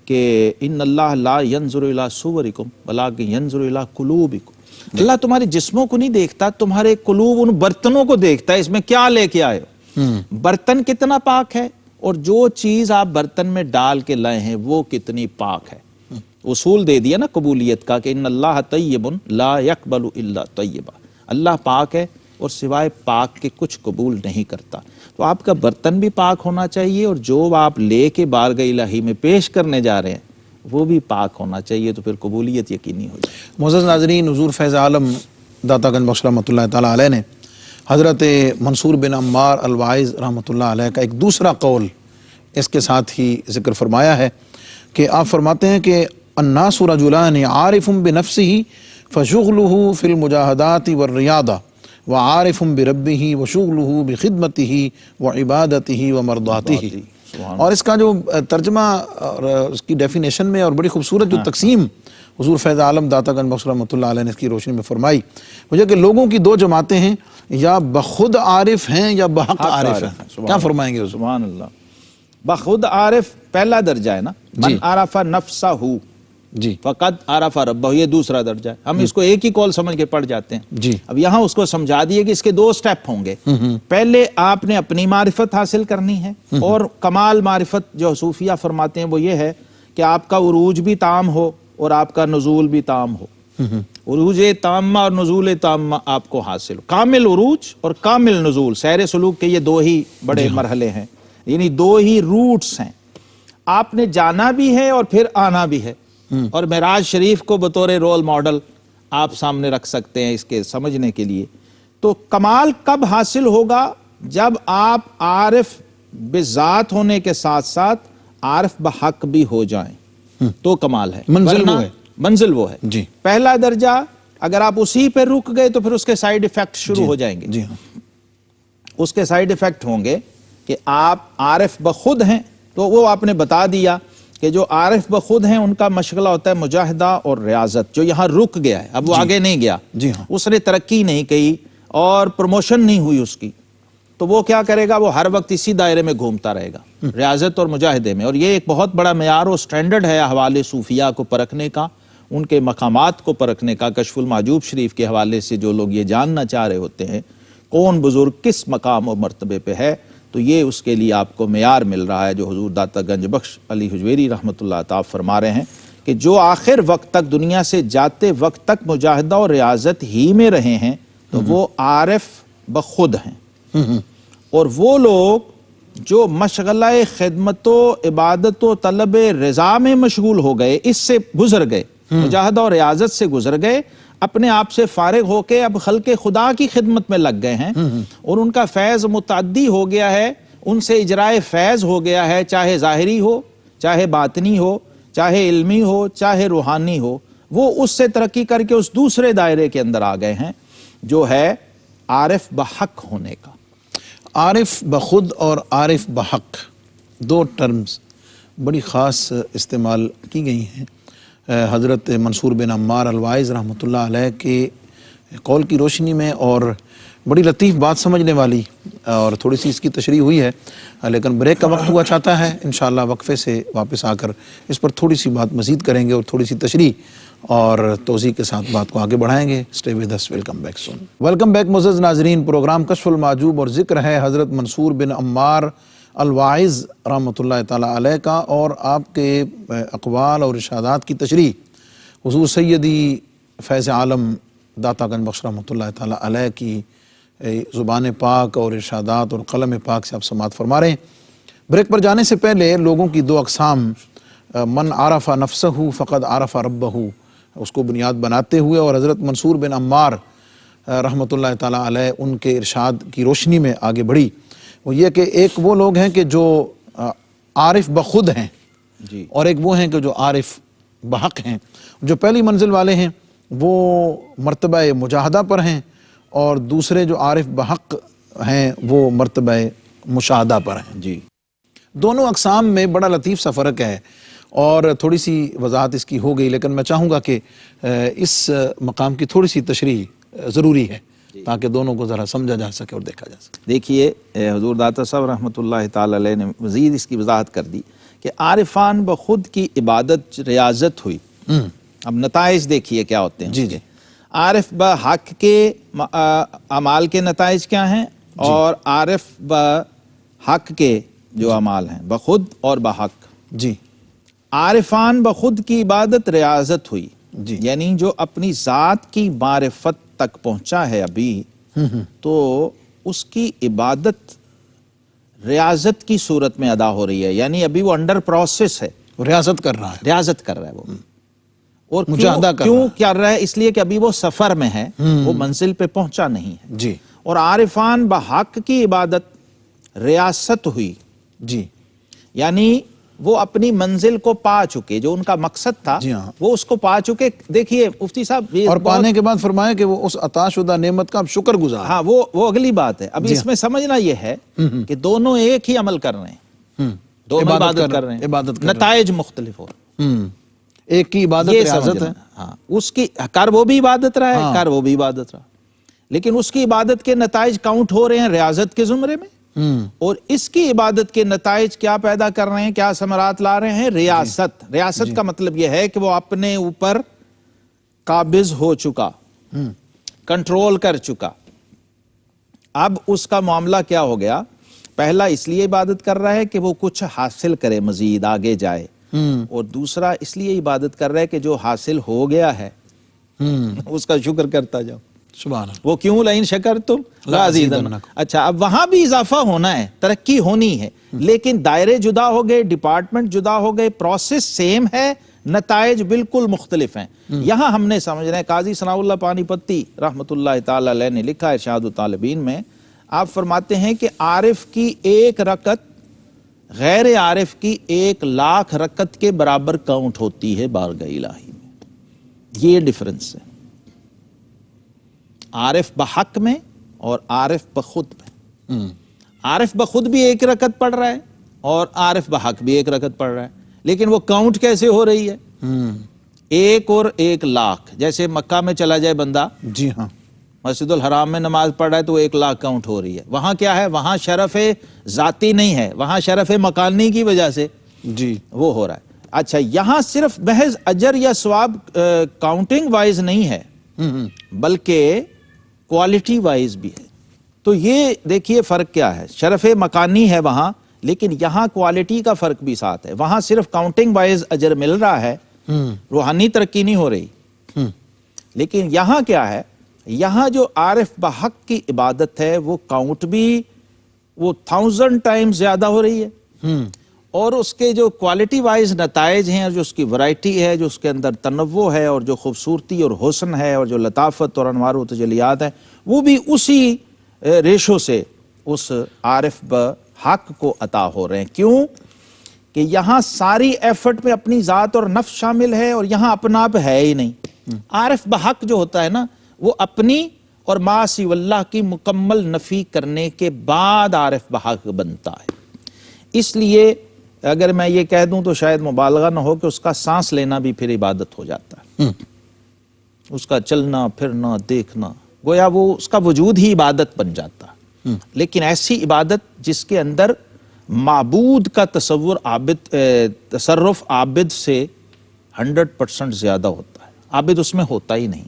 کہ ان اللہ لا ینظر الی صورکم ولکن ینظر الی قلوبکم، اللہ تمہارے جسموں کو نہیں دیکھتا، تمہارے قلوب ان برتنوں کو دیکھتا ہے، اس میں کیا لے کے آئے ہو، برتن کتنا پاک ہے اور جو چیز آپ برتن میں ڈال کے لائے ہیں وہ کتنی پاک ہے۔ اصول دے دیا نا قبولیت کا کہ ان اللہ طیب لا یقبل الا طیبا، اللہ پاک ہے اور سوائے پاک کے کچھ قبول نہیں کرتا۔ تو آپ کا برتن بھی پاک ہونا چاہیے اور جو آپ لے کے بارگاہ الہی میں پیش کرنے جا رہے ہیں وہ بھی پاک ہونا چاہیے، تو پھر قبولیت یقینی ہو جائے۔ معزز ناظرین، حضور فیض عالم داتا گنج بخش رحمۃ اللہ تعالیٰ علیہ نے حضرت منصور بن عمار الواعظ رحمۃ اللہ علیہ کا ایک دوسرا قول اس کے ساتھ ہی ذکر فرمایا ہے کہ آپ فرماتے ہیں کہ الناس رجلان عارف بنفسه فشغله في المجاهدات والرياضة وعارف بربه وشغله بخدمته وعبادته ومرضاته۔ اور اس کا جو ترجمہ اور اس کی ڈیفینیشن میں اور بڑی خوبصورت جو تقسیم حضور فیض عالم داتا گنج بخش رحمۃ اللہ علیہ نے اس کی روشنی میں فرمائی، وہ یہ کہ لوگوں کی دو جماعتیں ہیں، یا بخود عارف ہیں یا بحق عارف ہیں۔ کیا فرمائیں گے؟ سبحان اللہ۔ بخود عارف پہلا درجہ ہے نا، من عرف نفسہ جی فقد عرف ربہ، یہ دوسرا درجہ ہے۔ ہم اس کو ایک ہی کال سمجھ کے پڑھ جاتے ہیں جی۔ اب یہاں اس کو سمجھا دیے کہ اس کے دو سٹیپ ہوں گے، پہلے آپ نے اپنی معرفت حاصل کرنی ہے، اور کمال معرفت جو صوفیہ فرماتے ہیں وہ یہ ہے کہ آپ کا عروج بھی تام ہو اور آپ کا نزول بھی تام ہو، عروج تامہ اور نزول تامہ آپ کو حاصل ہو، کامل عروج اور کامل نزول۔ سیر سلوک کے یہ دو ہی بڑے مرحلے ہیں، یعنی دو ہی روٹس ہیں، آپ نے جانا بھی ہے اور پھر آنا بھی ہے۔ اور معراج شریف کو بطور رول ماڈل آپ سامنے رکھ سکتے ہیں اس کے سمجھنے کے لیے۔ تو کمال کب حاصل ہوگا؟ جب آپ عارف بذات ہونے کے ساتھ ساتھ عارف بحق بھی ہو جائیں تو کمال ہے، منزل وہ ہے جی۔ پہلا درجہ اگر آپ اسی پہ رک گئے تو پھر اس کے سائیڈ ایفیکٹ شروع ہو جائیں گے۔ جی اس کے سائیڈ ایفیکٹ ہوں گے کہ آپ عارف بخود ہیں، تو وہ آپ نے بتا دیا کہ جو عارف بخود ہیں ان کا مشغلہ ہوتا ہے مجاہدہ اور ریاضت، جو یہاں رک گیا ہے، اب وہ آگے نہیں گیا، اس نے ترقی نہیں کی اور پروموشن نہیں ہوئی اس کی، تو وہ کیا کرے گا؟ وہ ہر وقت اسی دائرے میں گھومتا رہے گا، ریاضت اور مجاہدے میں۔ اور یہ ایک بہت بڑا معیار و سٹینڈرڈ ہے احوال صوفیہ کو پرکھنے کا، ان کے مقامات کو پرکھنے کا۔ کشف المحجوب شریف کے حوالے سے جو لوگ یہ جاننا چاہ رہے ہوتے ہیں کون بزرگ کس مقام و مرتبے پہ ہے، تو یہ اس کے لیے آپ کو معیار مل رہا ہے جو حضور داتا گنج بخش علی حجویری رحمۃ اللہ تعالی فرما رہے ہیں کہ جو آخر وقت تک دنیا سے جاتے وقت تک مجاہدہ اور ریاضت ہی میں رہے ہیں تو وہ عارف بخود ہیں، اور وہ لوگ جو مشغلہ خدمت و عبادت و طلب رضا میں مشغول ہو گئے، اس سے گزر گئے، مجاہدہ اور ریاضت سے گزر گئے، اپنے آپ سے فارغ ہو کے اب خلق خدا کی خدمت میں لگ گئے ہیں، اور ان کا فیض متعدی ہو گیا ہے، ان سے اجرائے فیض ہو گیا ہے، چاہے ظاہری ہو، چاہے باطنی ہو، چاہے علمی ہو، چاہے روحانی ہو، وہ اس سے ترقی کر کے اس دوسرے دائرے کے اندر آ گئے ہیں جو ہے عارف بحق ہونے کا۔ عارف بخود اور عارف بحق دو ٹرمز بڑی خاص استعمال کی گئی ہیں۔ حضرت منصور بن عمار الواعظ رحمۃ اللہ علیہ کے قول کی روشنی میں، اور بڑی لطیف بات سمجھنے والی، اور تھوڑی سی اس کی تشریح ہوئی ہے، لیکن بریک کا وقت ہوا چاہتا ہے، انشاءاللہ وقفے سے واپس آ کر اس پر تھوڑی سی بات مزید کریں گے اور تھوڑی سی تشریح اور توضیح کے ساتھ بات کو آگے بڑھائیں گے. Stay with us. Welcome back soon. Welcome back معزز ناظرین. پروگرام کشف المعجوب اور ذکر ہے حضرت منصور بن عمار الواعظ رحمۃ اللہ تعالی علیہ کا، اور آپ کے اقوال اور ارشادات کی تشریح حضور سیدی فیض عالم داتا گنج بخش رحمۃ اللہ تعالی علیہ کی زبان پاک اور ارشادات اور قلم پاک سے آپ سماعت فرما رہے ہیں. بریک پر جانے سے پہلے لوگوں کی دو اقسام، من عرف نفسہ فقد عرف ربہ، اس کو بنیاد بناتے ہوئے، اور حضرت منصور بن عمار رحمۃ اللہ تعالی علیہ ان کے ارشاد کی روشنی میں آگے بڑھی. وہ یہ کہ ایک وہ لوگ ہیں کہ جو عارف بخود ہیں، جی، اور ایک وہ ہیں کہ جو عارف بحق ہیں. جو پہلی منزل والے ہیں وہ مرتبہ مجاہدہ پر ہیں، اور دوسرے جو عارف بحق ہیں وہ مرتبہ مشاہدہ پر ہیں. جی، دونوں اقسام میں بڑا لطیف سا فرق ہے، اور تھوڑی سی وضاحت اس کی ہو گئی، لیکن میں چاہوں گا کہ اس مقام کی تھوڑی سی تشریح ضروری ہے تاکہ دونوں کو ذرا سمجھا جا سکے اور دیکھا جا سکے. دیکھیے حضور داتا صاحب رحمۃ اللہ تعالی علیہ نے مزید اس کی وضاحت کر دی کہ عارفان بخود کی عبادت ریاضت ہوئی. اب نتائج دیکھیے کیا ہوتے ہیں. جی جی. عارف بحق کے اعمال کے نتائج کیا ہیں، اور عارف بحق کے جو اعمال ہیں بخود اور بحق. جی. عارفان بخود کی عبادت ریاضت ہوئی، جی. یعنی جو اپنی ذات کی معرفت تک پہنچا ہے ابھی، تو اس کی عبادت ریاضت کی صورت میں ادا ہو رہی ہے، یعنی ابھی وہ انڈر پروسیس ہے، ریاضت کر رہا ہے، ریاضت کر رہا ہے وہ. اور مجاہدہ کر کیوں کر رہا ہے؟ اس لیے کہ ابھی وہ سفر میں ہے، وہ منزل پہ پہنچا نہیں ہے. جی. اور عارفان بحق کی عبادت ریاست ہوئی، جی. یعنی وہ اپنی منزل کو پا چکے، جو ان کا مقصد تھا جی ہاں، وہ اس کو پا چکے. دیکھیے مفتی صاحب، اور پانے کے بعد فرمایا کہ وہ اس عطا شدہ نعمت کا اب شکر گزار. ہاں، وہ اگلی بات ہے. ابھی اس میں سمجھنا یہ ہے کہ دونوں ایک ہی عمل کر رہے ہیں، دونوں عبادت کر رہے ہیں، نتائج مختلف ہو رہے ہیں. ایک کی عبادت ریاضت ہے، ہاں، اس کی کر وہ بھی عبادت رہا ہے، کر وہ بھی عبادت رہا، لیکن اس کی عبادت کے نتائج کاؤنٹ ہو رہے ہیں ریاضت کے زمرے میں، اور اس کی عبادت کے نتائج کیا پیدا کر رہے ہیں، کیا ثمرات لا رہے ہیں؟ ریاست. ریاست کا مطلب یہ ہے کہ وہ اپنے اوپر قابض ہو چکا، کنٹرول کر چکا. اب اس کا معاملہ کیا ہو گیا؟ پہلا اس لیے عبادت کر رہا ہے کہ وہ کچھ حاصل کرے، مزید آگے جائے، اور دوسرا اس لیے عبادت کر رہا ہے کہ جو حاصل ہو گیا ہے اس کا شکر کرتا جاؤ. سبحان اللہ. وہ کیوں؟ لئن شکرتم لازیدنکم. اچھا، اب وہاں بھی اضافہ ہونا ہے، ترقی ہونی ہے، لیکن دائرے جدا ہو گئے، ڈپارٹمنٹ جدا ہو گئے، پروسیس سیم ہے، نتائج بالکل مختلف ہیں. یہاں ہم نے سمجھنا ہے. قاضی ثناء اللہ پانی پتی رحمۃ اللہ تعالی علیہ نے لکھا ارشاد الطالبین میں، آپ فرماتے ہیں کہ عارف کی ایک رکعت غیر عارف کی 1,00,000 رکعت کے برابر کاؤنٹ ہوتی ہے بارگاہ الہی میں. یہ ڈفرنس ہے عارف بحق میں اور عارف بخود میں. عارف بخود بھی 1 رکعت پڑھ رہا ہے اور عارف بحق بھی 1 رکعت پڑھ رہا ہے، لیکن وہ کاؤنٹ کیسے ہو رہی ہے؟ 1 اور 1,00,000. جیسے مکہ میں چلا جائے بندہ، جی ہاں، مسجد الحرام میں نماز پڑھ رہا ہے تو 1,00,000 کاؤنٹ ہو رہی ہے. وہاں کیا ہے؟ وہاں شرف ذاتی نہیں ہے، وہاں شرف مکانی کی وجہ سے جی وہ ہو رہا ہے. اچھا، یہاں صرف محض اجر یا ثواب کاؤنٹنگ وائز نہیں ہے، بلکہ کوالٹی وائز بھی ہے. تو یہ دیکھیے فرق کیا ہے. شرف مکانی ہے وہاں، لیکن یہاں کوالٹی کا فرق بھی ساتھ ہے. وہاں صرف کاؤنٹنگ وائز اجر مل رہا ہے، روحانی ترقی نہیں ہو رہی. لیکن یہاں کیا ہے؟ یہاں جو عارف بحق کی عبادت ہے وہ کاؤنٹ بھی وہ 1000 ٹائم زیادہ ہو رہی ہے، اور اس کے جو کوالٹی وائز نتائج ہیں، جو اس کی ورائٹی ہے، جو اس کے اندر تنوع ہے، اور جو خوبصورتی اور حسن ہے، اور جو لطافت اور انوار و تجلیات ہیں، وہ بھی اسی ریشو سے اس عارف بحق کو عطا ہو رہے ہیں. کیوں کہ یہاں ساری ایفرٹ میں اپنی ذات اور نفس شامل ہے، اور یہاں اپنا آپ ہے ہی نہیں. عارف بحق جو ہوتا ہے نا، وہ اپنی اور ما سوی اللہ کی مکمل نفی کرنے کے بعد عارف بحق بنتا ہے. اس لیے اگر میں یہ کہہ دوں تو شاید مبالغہ نہ ہو کہ اس کا سانس لینا بھی پھر عبادت ہو جاتا ہے. اس کا چلنا پھرنا دیکھنا، گویا وہ اس کا وجود ہی عبادت بن جاتا ہے۔ لیکن ایسی عبادت جس کے اندر معبود کا تصور تصرف عابد سے 100% زیادہ ہوتا ہے، عابد اس میں ہوتا ہی نہیں،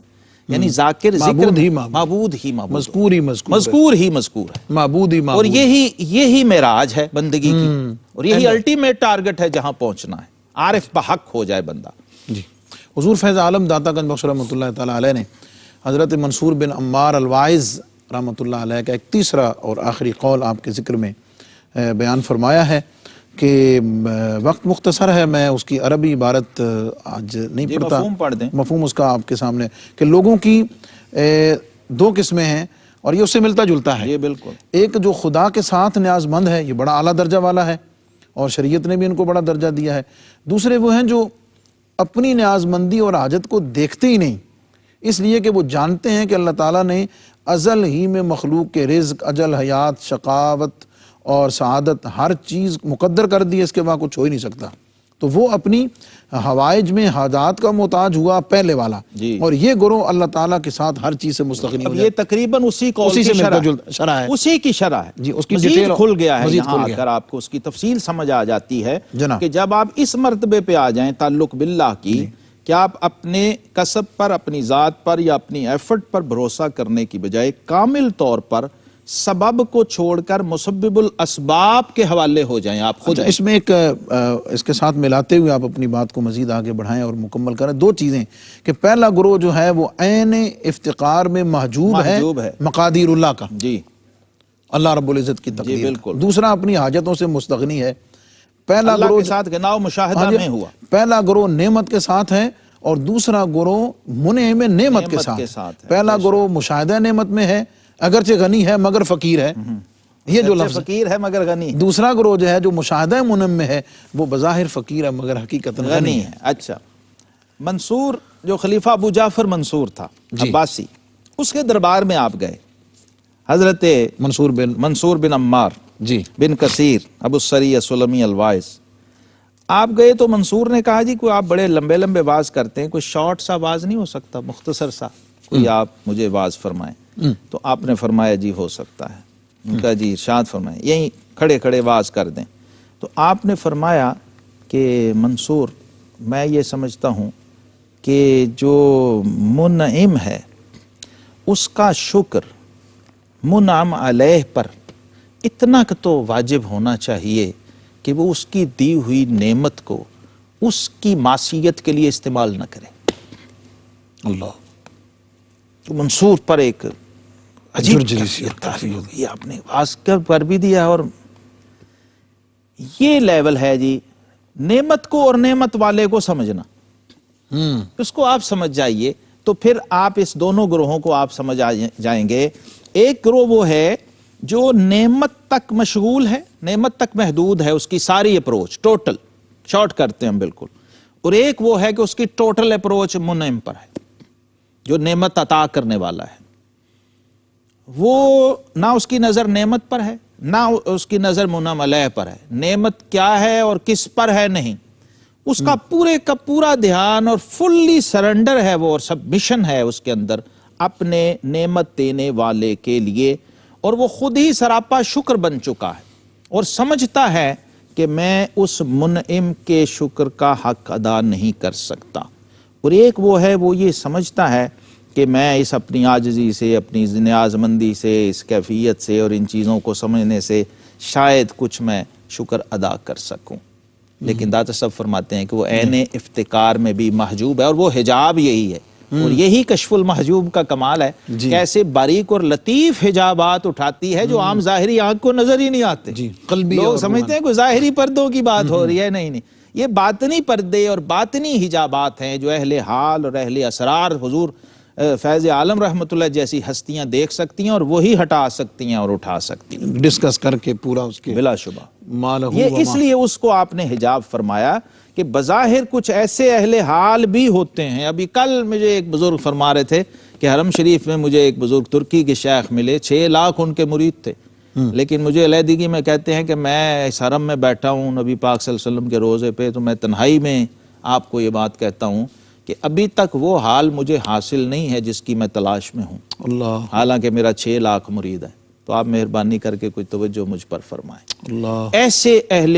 یعنی ذاکر ذکر معبود ہی مذکور ہی مذکور ہے، معبود ہی معبود، اور یہی معراج ہے بندگی کی، اور یہی الٹیمیٹ ٹارگٹ ہے جہاں پہنچنا ہے، عارف بحق ہو جائے بندہ۔ جی حضور فیض عالم داتا گنج بخش رحمۃ اللہ تعالیٰ علیہ نے حضرت منصور بن عمار الواعظ رحمۃ اللہ علیہ کا ایک تیسرا اور آخری قول آپ کے ذکر میں بیان فرمایا ہے کہ وقت مختصر ہے، میں اس کی عربی عبارت آج نہیں پڑھتا، مفہوم پڑھ دیں۔ مفہوم اس کا آپ کے سامنے کہ لوگوں کی دو قسمیں ہیں اور یہ اس سے ملتا جلتا ہے۔ یہ بالکل، ایک جو خدا کے ساتھ نیاز مند ہے، یہ بڑا اعلیٰ درجہ والا ہے اور شریعت نے بھی ان کو بڑا درجہ دیا ہے۔ دوسرے وہ ہیں جو اپنی نیاز مندی اور حاجت کو دیکھتے ہی نہیں، اس لیے کہ وہ جانتے ہیں کہ اللہ تعالیٰ نے ازل ہی میں مخلوق کے رزق، اجل، حیات، شقاوت اور سعادت ہر چیز مقدر کر دی ہے، اس کے بعد کچھ ہو ہی نہیں سکتا، تو وہ اپنی حوائج میں حاجات کا محتاج ہوا پہلے والا، اور یہ گروہ اللہ تعالیٰ کے ساتھ ہر چیز سے مستغنی ہو جائے۔ یہ تقریباً اسی قول اسی سے کی شرح ہے، اسی کی شرح ہے، جی اس کی مزید ڈیٹیل کھل گیا ہے، مزید یہاں کھل آ گیا کر آپ کو اس کی تفصیل سمجھ آ جاتی ہے جناب۔ کہ جب آپ اس مرتبے پہ آ جائیں تعلق باللہ کی، کہ آپ اپنے کسب پر، اپنی ذات پر یا اپنی ایفرٹ پر بھروسہ کرنے کی بجائے کامل طور پر سبب کو چھوڑ کر مسبب الاسباب کے حوالے ہو جائیں آپ خود۔ اس میں ایک اس کے ساتھ ملاتے ہوئے آپ اپنی بات کو مزید آگے بڑھائیں اور مکمل کریں، دو چیزیں کہ پہلا گروہ جو ہے وہ عین افتقار میں محجوب ہے مقادیر اللہ کا، جی اللہ رب العزت کی تقدیر، بالکل۔ دوسرا اپنی حاجتوں سے مستغنی ہے۔ پہلا اللہ گروہ کے ساتھ غنا و مشاہدہ میں ہوا، پہلا گروہ نعمت کے ساتھ ہے اور دوسرا گروہ منعم نعمت کے ساتھ۔ پہلا گروہ مشاہدہ نعمت میں ہے، اگرچہ غنی ہے مگر فقیر ہے، یہ جو لفظ فقیر ہے مگر غنی۔ دوسرا گروہ جو ہے جو مشاہدہ منعم میں ہے وہ بظاہر فقیر ہے مگر حقیقت غنی ہے۔ اچھا، منصور جو خلیفہ ابو جعفر منصور تھا عباسی، اس کے دربار میں آپ گئے، حضرت منصور بن عمار جی بن کثیر ابو السری سلمی الواعظ، آپ گئے تو منصور نے کہا جی کوئی آپ بڑے لمبے لمبے واز کرتے ہیں، کوئی شارٹ سا واز نہیں ہو سکتا، مختصر سا کوئی آپ مجھے واز فرمائیں؟ تو آپ نے فرمایا جی ہو سکتا ہے، ان کا جی ارشاد فرمائیں، یہیں کھڑے کھڑے واز کر دیں۔ تو آپ نے فرمایا کہ منصور میں یہ سمجھتا ہوں کہ جو منعم ہے اس کا شکر منعم علیہ پر اتنا تو واجب ہونا چاہیے کہ وہ اس کی دی ہوئی نعمت کو اس کی معصیت کے لیے استعمال نہ کرے۔ اللہ، تو منصور پر ایک عجیب کیفیت طاری ہو گئی، آپ نے واز کر بھی دیا، اور یہ لیول ہے جی نعمت کو اور نعمت والے کو سمجھنا، اس کو آپ سمجھ جائیے تو پھر آپ اس دونوں گروہوں کو آپ سمجھ جائیں گے۔ ایک گروہ وہ ہے جو نعمت تک مشغول ہے، نعمت تک محدود ہے، اس کی ساری اپروچ ٹوٹل، شارٹ کرتے ہیں ہم بالکل، اور ایک وہ ہے کہ اس کی ٹوٹل اپروچ منعم پر ہے، جو نعمت عطا کرنے والا ہے، وہ نہ اس کی نظر نعمت پر ہے نہ اس کی نظر منعم علیہ پر ہے، نعمت کیا ہے اور کس پر ہے نہیں، اس کا پورے کا پورا دھیان اور فلی سرنڈر ہے وہ، اور سبمیشن ہے اس کے اندر اپنے نعمت دینے والے کے لیے، اور وہ خود ہی سراپا شکر بن چکا ہے اور سمجھتا ہے کہ میں اس منعم کے شکر کا حق ادا نہیں کر سکتا۔ اور ایک وہ ہے وہ یہ سمجھتا ہے کہ میں اس اپنی عاجزی سے، اپنی نیاز مندی سے، اس کیفیت سے اور ان چیزوں کو سمجھنے سے شاید کچھ میں شکر ادا کر سکوں، لیکن داتا صاحب فرماتے ہیں کہ وہ عین افتقار میں بھی محجوب ہے، اور وہ حجاب یہی ہے، اور یہی کشف المحجوب کا کمال ہے، کیسے باریک اور لطیف حجابات اٹھاتی ہے جو عام ظاہری آنکھ کو نظر ہی نہیں آتے۔ لوگ سمجھتے ہیں کہ ظاہری پردوں کی بات ہو رہی ہے، نہیں، یہ باطنی پردے اور باطنی حجابات ہیں جو اہل حال اور اہل اسرار حضور فیض عالم رحمۃ اللہ جیسی ہستیاں دیکھ سکتی ہیں، اور وہی ہٹا سکتی ہیں اور اٹھا سکتی ہیں ڈسکس کر کے پورا اس کے بلا شبہ۔ یہ اس لیے اس کو آپ نے حجاب فرمایا کہ بظاہر کچھ ایسے اہل حال بھی ہوتے ہیں۔ ابھی کل مجھے ایک بزرگ فرما رہے تھے کہ حرم شریف میں مجھے ایک بزرگ ترکی کے شیخ ملے، 6 لاکھ ان کے مرید تھے، لیکن مجھے علیحدگی میں کہتے ہیں کہ میں اس حرم میں بیٹھا ہوں نبی پاک صلی اللہ علیہ وسلم کے روضے پہ، تو میں تنہائی میں آپ کو یہ بات کہتا ہوں کہ ابھی تک وہ حال مجھے حاصل نہیں ہے جس کی میں تلاش میں ہوں، اللہ حالانکہ میرا 6 لاکھ مرید ہے۔ تو آپ مہربانی کر کے کوئی توجہ مجھ پر فرمائیں۔ اللہ ایسے اہل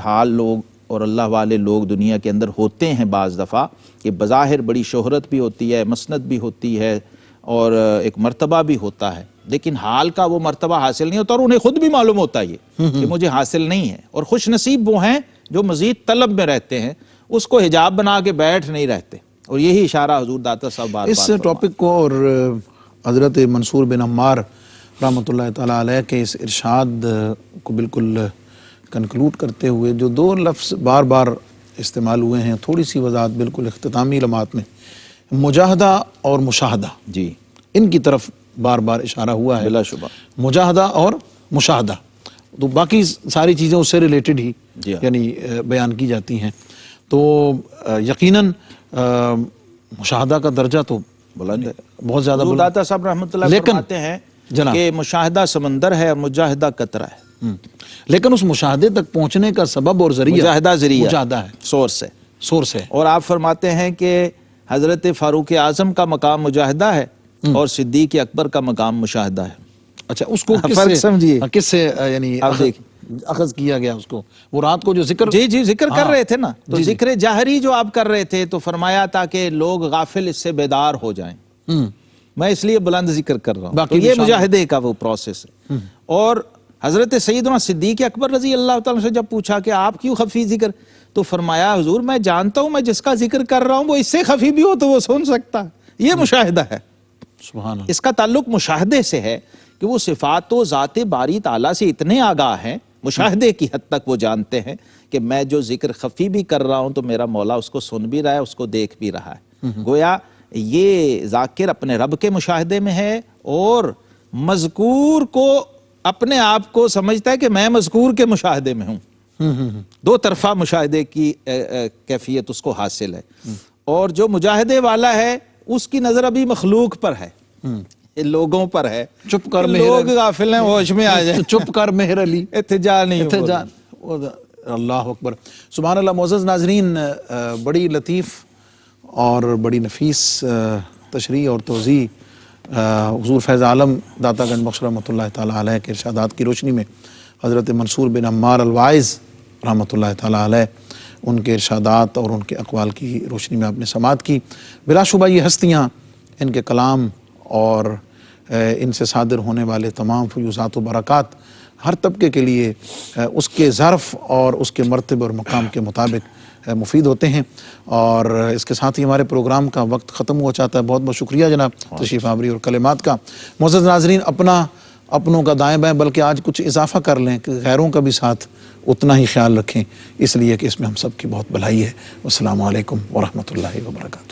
حال لوگ اور اللہ والے لوگ دنیا کے اندر ہوتے ہیں بعض دفعہ کہ بظاہر بڑی شہرت بھی ہوتی ہے، مسند بھی ہوتی ہے اور ایک مرتبہ بھی ہوتا ہے، لیکن حال کا وہ مرتبہ حاصل نہیں ہوتا، اور انہیں خود بھی معلوم ہوتا ہے یہ کہ مجھے حاصل نہیں ہے۔ اور خوش نصیب وہ ہیں جو مزید طلب میں رہتے ہیں، اس کو حجاب بنا کے بیٹھ نہیں رہتے، اور یہی اشارہ حضور داتا صاحب بار اس ٹاپک کو اور حضرت منصور بن عمار رحمۃ اللہ تعالیٰ علیہ کے اس ارشاد کو بالکل کنکلوڈ کرتے ہوئے جو 2 لفظ بار بار استعمال ہوئے ہیں، تھوڑی سی وضاحت بالکل اختتامی لمحات میں، مجاہدہ اور مشاہدہ، جی ان کی طرف بار بار اشارہ ہوا ہے، بلا شبہ مجاہدہ اور مشاہدہ، تو باقی ساری چیزیں اس سے ریلیٹڈ ہی جی ہاں۔ یعنی بیان کی جاتی ہیں۔ تو یقیناً مشاہدہ کا درجہ تو بلند ہے، بہت زیادہ حضور بلند، داتا صاحب رحمۃ اللہ لیکن فرماتے ہیں جناب کہ مشاہدہ سمندر ہے اور مجاہدہ قطرہ ہے۔ لیکن اس مشاہدے تک پہنچنے کا سبب اور ذریعہ مجاہدہ ذریعہ مجاہدہ ہے، سورس ہے، سورس ہے۔ اور آپ فرماتے ہیں کہ حضرت فاروق اعظم کا مقام مجاہدہ ہے اور صدیق اکبر کا مقام مشاہدہ ہے۔ اچھا، اس کو فرق سمجھیے، کس سے یعنی آپ دیکھیں اخذ کیا گیا اس کو؟ وہ رات کو جو ذکر جی ذکر کر رہے تھے نا، تو جی ذکر جاہری جو آپ کر رہے تھے تو فرمایا تاکہ لوگ غافل اس سے بیدار ہو جائیں، میں اس لیے بلند ذکر کر رہا ہوں۔ تو یہ مجاہدے کا وہ پروسیس ہے۔ اور حضرت سیدنا صدیق اکبر رضی اللہ تعالیٰ سے جب پوچھا کہ آپ کیوں خفی ذکر، تو فرمایا حضور میں جانتا ہوں میں جس کا ذکر کر رہا ہوں وہ اس سے خفی بھی ہو تو وہ سن سکتا ہے، یہ مشاہدہ ہے۔ سبحان اللہ۔ اس کا تعلق مشاہدے سے ہے کہ وہ صفات و ذات باری تعالیٰ سے اتنے آگاہ ہیں، مشاہدے کی حد تک وہ جانتے ہیں کہ میں جو ذکر خفی بھی کر رہا ہوں تو میرا مولا اس کو سن بھی رہا ہے، اس کو دیکھ بھی رہا ہے۔ گویا یہ ذاکر اپنے رب کے مشاہدے میں ہے اور مذکور کو اپنے آپ کو سمجھتا ہے کہ میں مذکور کے مشاہدے میں ہوں۔ 2 طرفہ مشاہدے کی کیفیت اس کو حاصل ہے۔ اور جو مجاہدے والا ہے اس کی نظر ابھی مخلوق پر ہے، لوگوں پر ہے، چپ کر لوگ غافل ہیں، ہوش میں آ جائیں، چپ کر مہر علی، اتجا نہیں ہو۔ اللہ اکبر، سبحان اللہ۔ معزز ناظرین، بڑی لطیف اور بڑی نفیس تشریح اور توضیح حضور فیض عالم داتا گنج بخش رحمۃ اللہ تعالیٰ علیہ کے ارشادات کی روشنی میں حضرت منصور بن عمار الواعظ رحمۃ اللہ تعالیٰ علیہ ان کے ارشادات اور ان کے اقوال کی روشنی میں آپ نے سماعت کی۔ بلا شبہ یہ ہستیاں، ان کے کلام اور ان سے صادر ہونے والے تمام فیوزات و برکات ہر طبقے کے لیے اس کے ظرف اور اس کے مرتبے اور مقام کے مطابق مفید ہوتے ہیں۔ اور اس کے ساتھ ہی ہمارے پروگرام کا وقت ختم ہو جاتا ہے۔ بہت بہت شکریہ جناب تشریف آوری اور کلمات کا۔ معزز ناظرین، اپنوں کا دائیں بائیں بلکہ آج کچھ اضافہ کر لیں کہ غیروں کا بھی ساتھ اتنا ہی خیال رکھیں، اس لیے کہ اس میں ہم سب کی بہت بھلائی ہے۔ والسلام علیکم ورحمۃ اللہ وبرکاتہ۔